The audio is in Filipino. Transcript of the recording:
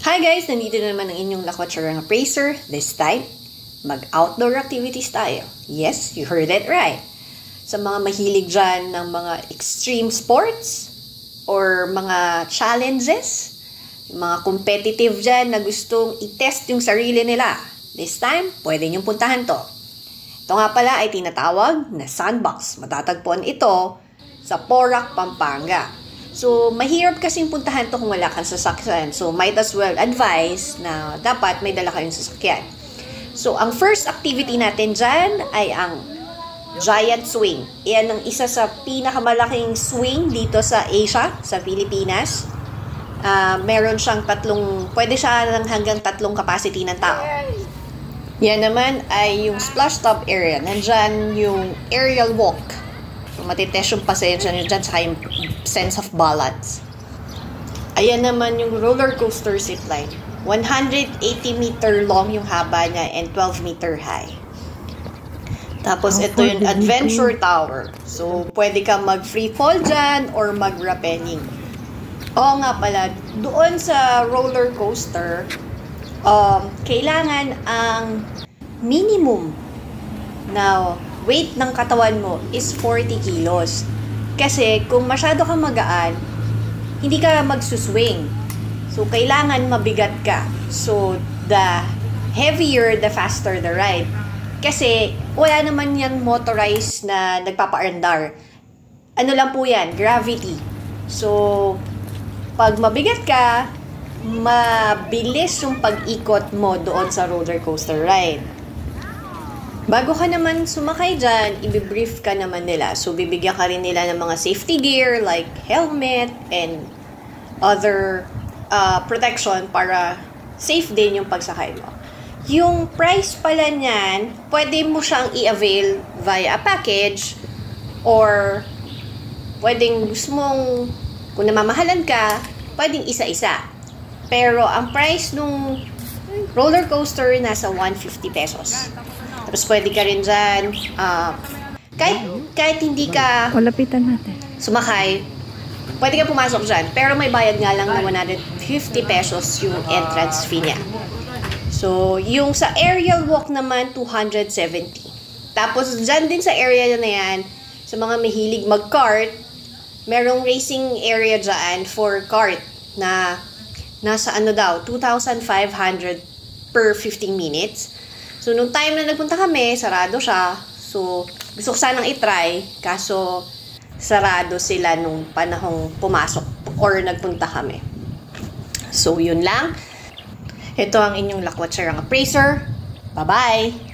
Hi guys! Nandito na naman ang inyong Lakwatsurang Appraiser. This time, mag-outdoor activities tayo. Yes, you heard it right. Sa mga mahilig dyan ng mga extreme sports or mga challenges, mga competitive dyan na gustong i-test yung sarili nila. This time, pwede niyong puntahan to. Ito nga pala ay tinatawag na sandbox. Matatagpuan ito sa Porac, Pampanga. So, mahirap kasing puntahan to kung wala kang sasakyan. So, might as well advise na dapat may dala kayong sasakyan. So, ang first activity natin dyan ay ang giant swing. Iyan ang isa sa pinakamalaking swing dito sa Asia, sa Pilipinas. Meron siyang pwede siya hanggang 3 capacity ng tao. Yan naman ay yung splash top area. Nandyan yung aerial walk. So, matitest yung pasensya nyo dyan, saka yung sense of balance. Ayan naman yung roller coaster zipline. 180 meter long yung haba niya and 12 meter high. Tapos ito yung adventure tower. So, pwede kang mag-free fall dyan or mag-rappelling. Oo nga pala, doon sa roller coaster, kailangan ang minimum na weight ng katawan mo is 40 kilos. Kasi kung masyado kang magaan, hindi ka magsuswing. So, kailangan mabigat ka. So, the heavier, the faster the ride. Kasi, wala naman yan motorized na nagpapaandar. Ano lang po yan? Gravity. So, pag mabigat ka, mabilis yung pag-ikot mo doon sa roller coaster ride. Bago ka naman sumakay dyan, ibibrief ka naman nila. So, bibigyan ka rin nila ng mga safety gear like helmet and other protection para safe din yung pagsakay mo. Yung price pala niyan, pwede mo siyang i-avail via package or pwedeng gusto mong, kung namamahalan ka, pwedeng isa-isa. Pero ang price nung roller coaster nasa 150 pesos. Tapos pwede ka rin dyan, kahit hindi ka sumakay, pwede ka pumasok dyan. Pero may bayad nga lang na 150 pesos yung entrance fee niya. So, yung sa aerial walk naman, 270. Tapos dyan din sa area na yan, sa mga mahilig mag-kart, merong racing area dyan for kart na nasa 2,500 per 15 minutes. So, nung time na nagpunta kami, sarado siya. So, gusto ko sanang itry. Kaso, sarado sila nung panahong pumasok or nagpunta kami. So, yun lang. Ito ang inyong Lakwatsurang Appraiser. Bye-bye!